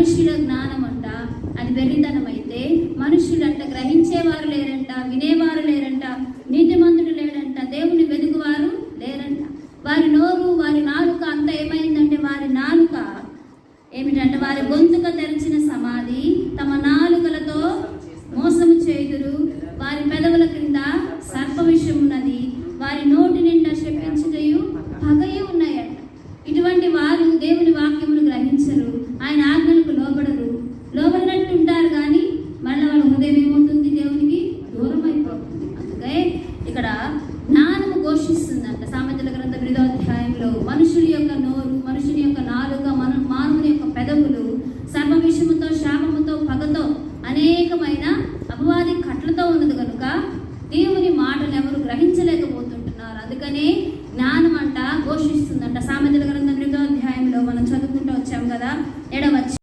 మనుషుల జ్ఞానం అంట అది వెర్రితనం అయితే, మనుషులంట గ్రహించేవారు లేరంట, వినేవారు లేరంట, నీతిమంతుడు లేడంట, దేవుని వెతుకువారు లేరంట. వారి నోరు, వారి నాలుక అంత ఏమైందంటే, వారి నాలుక ఏమిటంటే వారి గొంతుక తెరిచిన సమాధి, తమ నాలుకలతో మోసము చేయుదురు, వారి పెదవుల